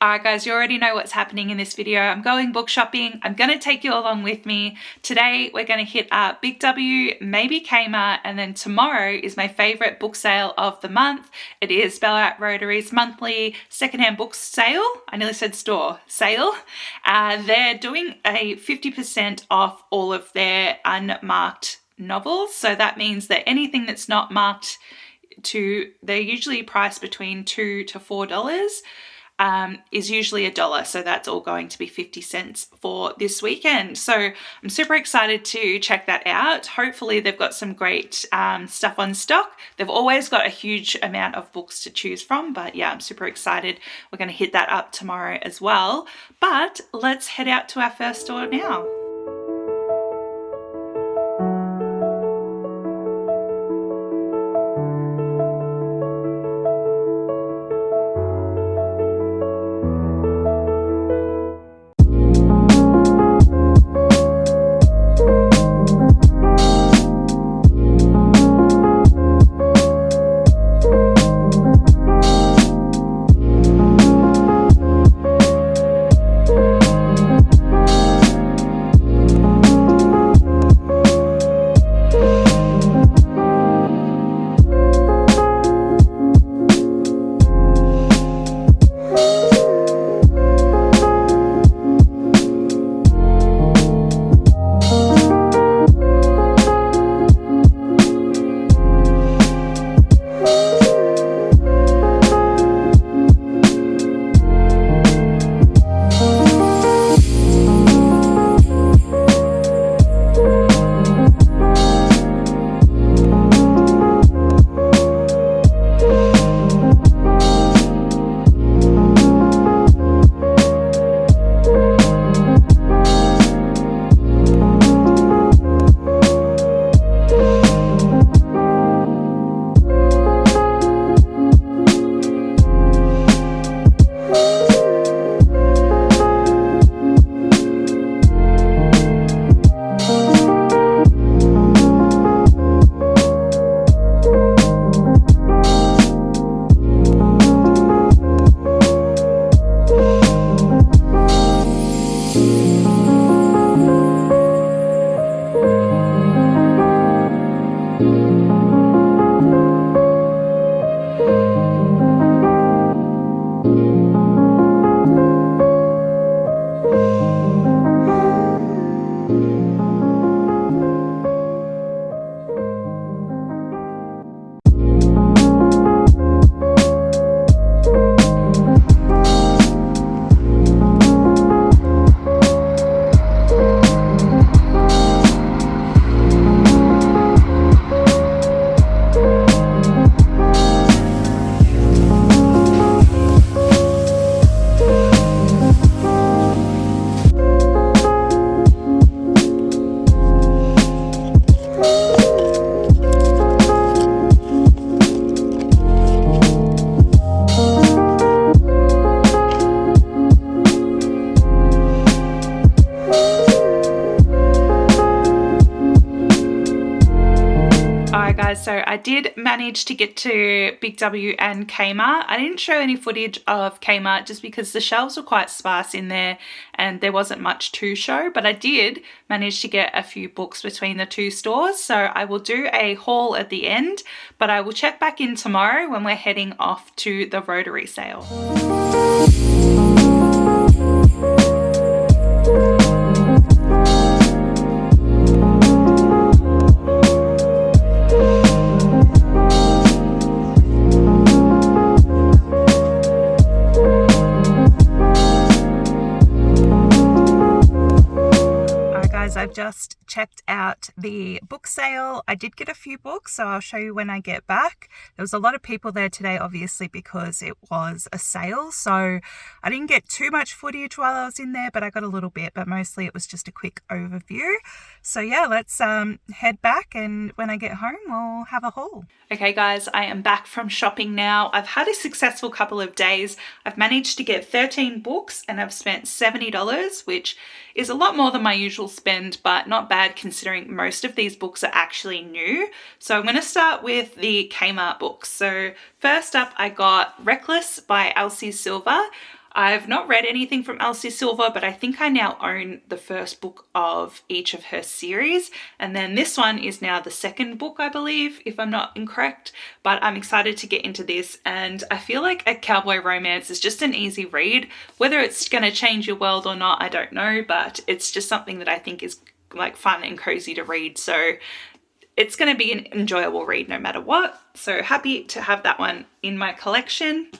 Alright guys, you already know what's happening in this video. I'm going book shopping. I'm going to take you along with me. Today we're going to hit Big W, maybe Kmart, and then tomorrow is my favourite book sale of the month. It is Ballarat Rotary's monthly secondhand book sale. I nearly said store, sale. They're doing a 50% off all of their unmarked novels. So that means that anything that's not marked they're usually priced between $2 to $4. Is usually $1, so that's all going to be 50 cents for this weekend. So I'm super excited to check that out. Hopefully they've got some great stuff on stock. They've always got a huge amount of books to choose from, but yeah, I'm super excited. We're going to hit that up tomorrow as well. But let's head out to our first store now. So I did manage to get to Big W and Kmart. I didn't show any footage of Kmart just because the shelves were quite sparse in there and there wasn't much to show, but I did manage to get a few books between the two stores. So I will do a haul at the end, but I will check back in tomorrow when we're heading off to the Rotary sale. I've just checked out the book sale. I did get a few books, so I'll show you when I get back. There was a lot of people there today, obviously, because it was a sale. So I didn't get too much footage while I was in there, but I got a little bit, but mostly it was just a quick overview. So yeah, let's head back, and when I get home, we'll have a haul. Okay guys, I am back from shopping now. I've had a successful couple of days. I've managed to get 13 books and I've spent $70, which is a lot more than my usual spend, but not bad considering most of these books are actually new. So I'm going to start with the Kmart books. So first up, I got Reckless by Elsie Silver. I've not read anything from Elsie Silver, but I think I now own the first book of each of her series. And then this one is now the second book, I believe, if I'm not incorrect. But I'm excited to get into this. And I feel like a cowboy romance is just an easy read. Whether it's going to change your world or not, I don't know. But it's just something that I think is like fun and cozy to read. So it's going to be an enjoyable read no matter what. So happy to have that one in my collection.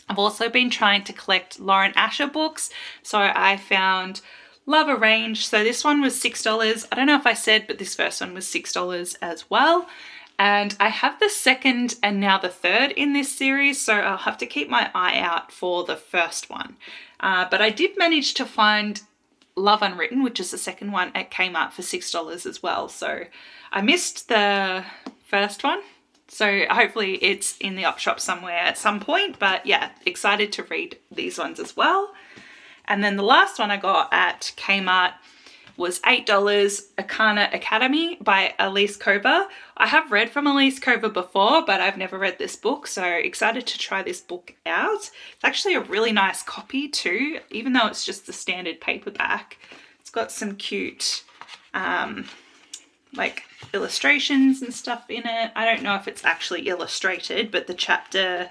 I've also been trying to collect Lauren Asher books. So I found Love Arranged. So this one was $6. I don't know if I said, but this first one was $6 as well. And I have the second and now the third in this series. So I'll have to keep my eye out for the first one. But I did manage to find Love Unwritten, which is the second one at Kmart for $6 as well. So I missed the first one. So hopefully it's in the op shop somewhere at some point, but yeah, excited to read these ones as well. And then the last one I got at Kmart was $8, Akana Academy by Elise Kober. I have read from Elise Kober before, but I've never read this book, so excited to try this book out. It's actually a really nice copy too, even though it's just the standard paperback. It's got some cute like illustrations and stuff in it. I don't know if it's actually illustrated, but the chapter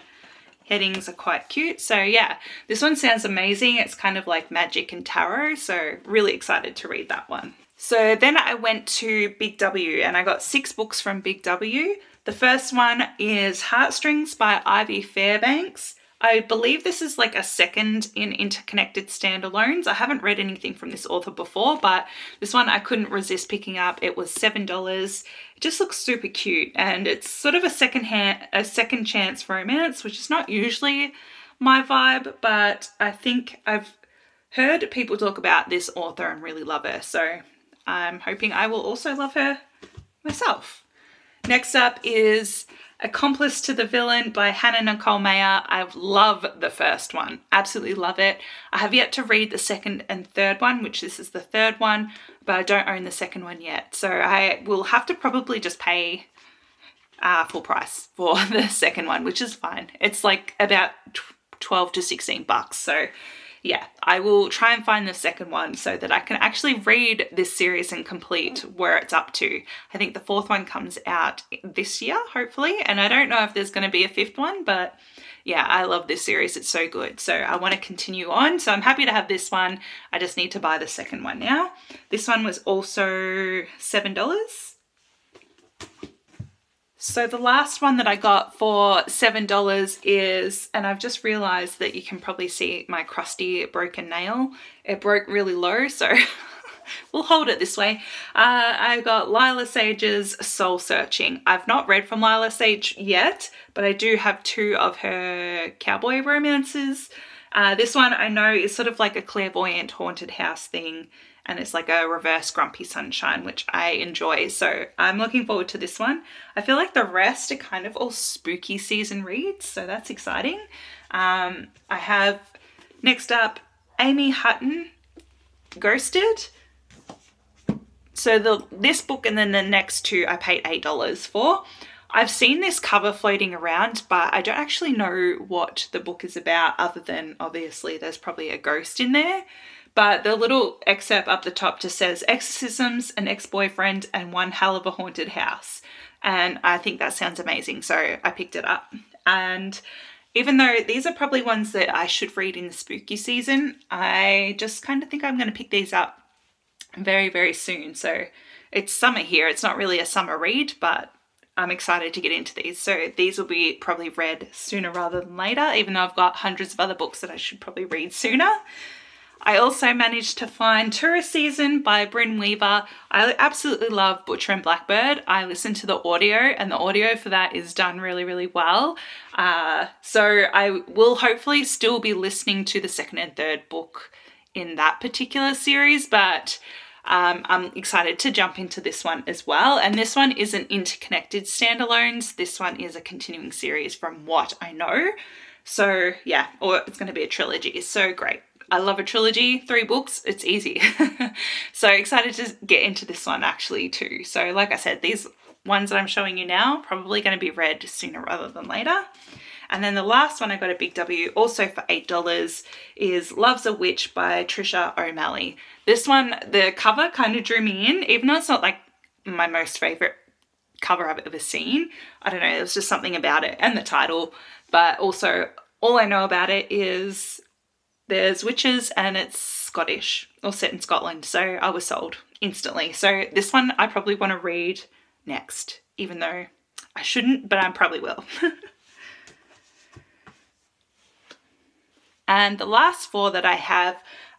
headings are quite cute. So yeah, this one sounds amazing. It's kind of like magic and tarot, so really excited to read that one. So then I went to Big W and I got 6 books from Big W. The first one is Heartstrings by Ivy Fairbanks. I believe this is like a second in Interconnected Standalones. I haven't read anything from this author before, but this one I couldn't resist picking up. It was $7. It just looks super cute, and it's sort of a second chance romance, which is not usually my vibe, but I think I've heard people talk about this author and really love her, so I'm hoping I will also love her myself. Next up is Accomplice to the Villain by Hannah Nicole Mayer. I love the first one, absolutely love it. I have yet to read the second and third one, which this is the third one, but I don't own the second one yet. So I will have to probably just pay full price for the second one, which is fine. It's like about 12 to 16 bucks. So yeah, I will try and find the second one so that I can actually read this series and complete where it's up to. I think the fourth one comes out this year, hopefully, and I don't know if there's going to be a fifth one, but yeah, I love this series. It's so good. So I want to continue on. So I'm happy to have this one. I just need to buy the second one now. This one was also $7. So the last one that I got for $7 is, and I've just realized that you can probably see my crusty broken nail. It broke really low, so we'll hold it this way. I got Lila Sage's Soul Searching. I've not read from Lila Sage yet, but I do have 2 of her cowboy romances. This one I know is sort of like a clairvoyant haunted house thing, and it's like a reverse Grumpy Sunshine, which I enjoy. So I'm looking forward to this one. I feel like the rest are kind of all spooky season reads, so that's exciting. I have next up Amy Hutton, Ghosted. So this book and then the next 2 I paid $8 for. I've seen this cover floating around, but I don't actually know what the book is about other than obviously there's probably a ghost in there. But the little excerpt up the top just says exorcisms, an ex-boyfriend, and one hell of a haunted house. And I think that sounds amazing, so I picked it up. And even though these are probably ones that I should read in the spooky season, I just kind of think I'm going to pick these up very, very soon. So it's summer here. It's not really a summer read, but I'm excited to get into these. So these will be probably read sooner rather than later, even though I've got hundreds of other books that I should probably read sooner. I also managed to find Tourist Season by Bryn Weaver. I absolutely love Butcher and Blackbird. I listened to the audio, and the audio for that is done really, really well. So I will hopefully still be listening to the second and third book in that particular series, but I'm excited to jump into this one as well. And this one isn't interconnected standalones. This one is a continuing series from what I know. So yeah, or it's going to be a trilogy. So great. I love a trilogy, 3 books, it's easy. So excited to get into this one actually too. So like I said, these ones that I'm showing you now probably going to be read sooner rather than later. And then the last one I got at Big W, also for $8, is Love's a Witch by Trisha O'Malley. This one, the cover kind of drew me in, even though it's not like my most favourite cover I've ever seen. I don't know, there's just something about it, and the title, but also all I know about it is there's witches and it's Scottish, or set in Scotland, so I was sold instantly. So this one I probably want to read next, even though I shouldn't, but I probably will. And the last 4 that I have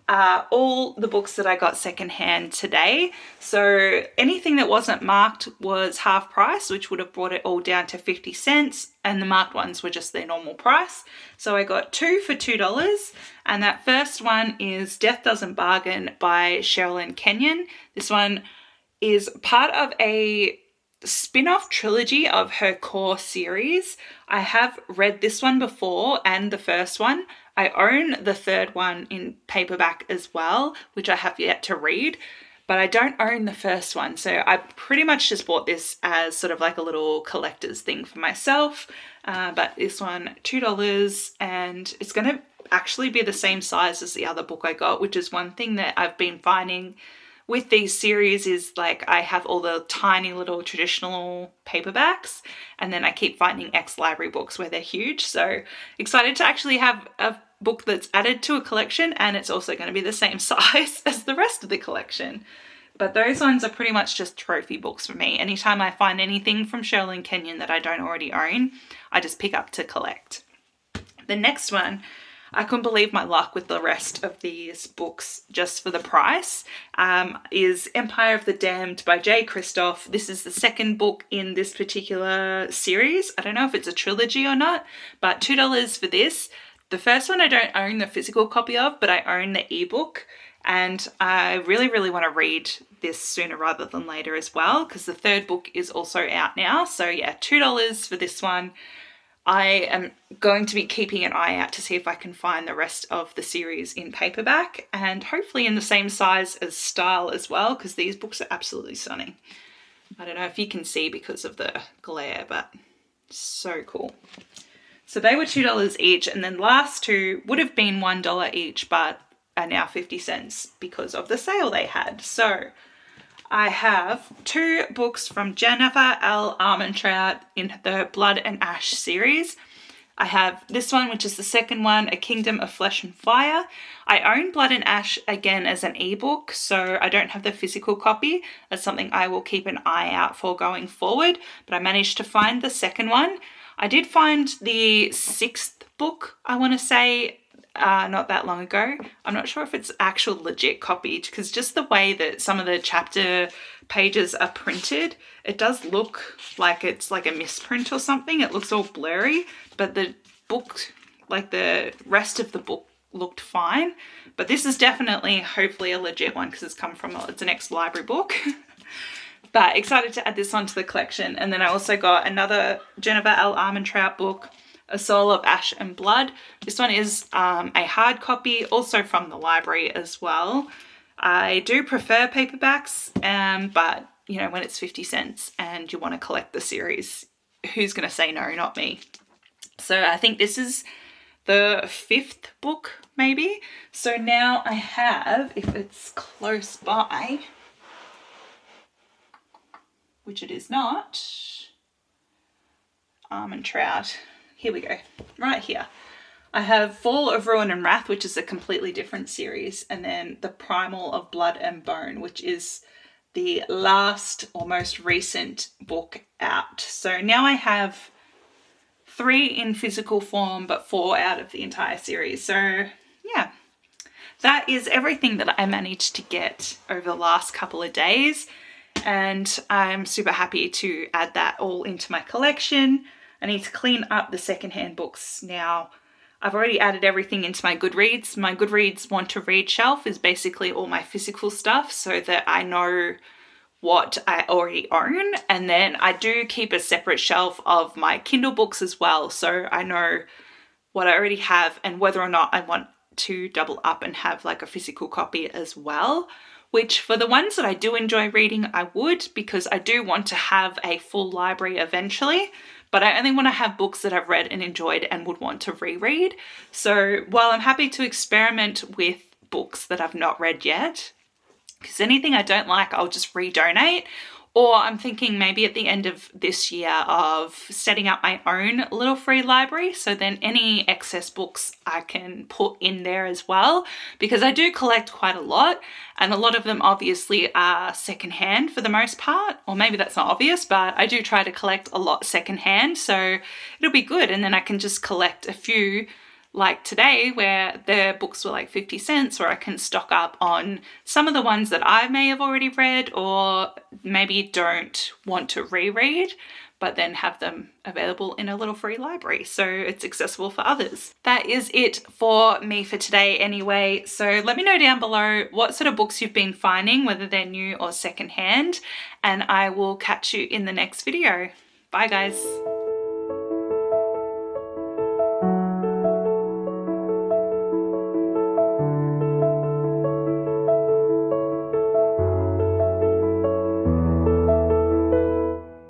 are all the books that I got secondhand today. So anything that wasn't marked was half price, which would have brought it all down to 50 cents, and the marked ones were just their normal price. So I got 2 for $2, and that first one is Death Doesn't Bargain by Sherilyn Kenyon. This one is part of a spin-off trilogy of her core series. I have read this one before and the first one. I own the third one in paperback as well, which I have yet to read, but I don't own the first one. So I pretty much just bought this as sort of like a little collector's thing for myself. But this one, $2, and it's going to actually be the same size as the other book I got, which is one thing that I've been finding with these series is like I have all the tiny little traditional paperbacks, and then I keep finding ex-library books where they're huge. So excited to actually have a book that's added to a collection, and it's also going to be the same size as the rest of the collection. But those ones are pretty much just trophy books for me. Anytime I find anything from Sherilyn Kenyon that I don't already own, I just pick up to collect. The next one, I couldn't believe my luck with the rest of these books just for the price, is Empire of the Damned by J. Kristoff. This is the second book in this particular series. I don't know if it's a trilogy or not, but $2 for this. The first one I don't own the physical copy of, but I own the ebook, and I really, really want to read this sooner rather than later as well, because the third book is also out now. So yeah, $2 for this one. I am going to be keeping an eye out to see if I can find the rest of the series in paperback, and hopefully in the same size as style as well, because these books are absolutely stunning. I don't know if you can see because of the glare, but so cool. So they were $2 each, and then last 2 would have been $1 each, but are now 50 cents because of the sale they had. So I have 2 books from Jennifer L. Armentrout in the Blood and Ash series. I have this one, which is the second one, A Kingdom of Flesh and Fire. I own Blood and Ash again as an ebook, so I don't have the physical copy. That's something I will keep an eye out for going forward, but I managed to find the second one. I did find the 6th book, I want to say, not that long ago. I'm not sure if it's actual legit copy, because just the way that some of the chapter pages are printed, it does look like it's like a misprint or something. It looks all blurry, but the book, like the rest of the book, looked fine. But this is definitely, hopefully, a legit one, because it's an ex-library book. But excited to add this onto the collection. And then I also got another Jennifer L. Armentrout book, A Soul of Ash and Blood. This one is a hard copy, also from the library as well. I do prefer paperbacks, but you know, when it's 50 cents and you want to collect the series, who's going to say no? Not me. So I think this is the 5th book, maybe. So now I have, if it's close by, which it is not, Armentrout. Here we go, right here. I have Fall of Ruin and Wrath, which is a completely different series, and then The Primal of Blood and Bone, which is the last or most recent book out. So now I have 3 in physical form, but 4 out of the entire series. So yeah, that is everything that I managed to get over the last couple of days. And I'm super happy to add that all into my collection. I need to clean up the secondhand books now. I've already added everything into my Goodreads. My Goodreads want to read shelf is basically all my physical stuff, so that I know what I already own. And then I do keep a separate shelf of my Kindle books as well, so I know what I already have and whether or not I want to double up and have like a physical copy as well. Which for the ones that I do enjoy reading, I would, because I do want to have a full library eventually. but I only want to have books that I've read and enjoyed and would want to reread. So while I'm happy to experiment with books that I've not read yet, because anything I don't like, I'll just redonate. Or I'm thinking maybe at the end of this year of setting up my own little free library. So then any excess books I can put in there as well, because I do collect quite a lot, and a lot of them obviously are secondhand for the most part. Or maybe that's not obvious, but I do try to collect a lot secondhand. So it'll be good. And then I can just collect a few, like today, where the books were like 50 cents, or I can stock up on some of the ones that I may have already read or maybe don't want to reread, but then have them available in a little free library so it's accessible for others. That is it for me for today anyway. So let me know down below what sort of books you've been finding, whether they're new or secondhand, and I will catch you in the next video. Bye guys.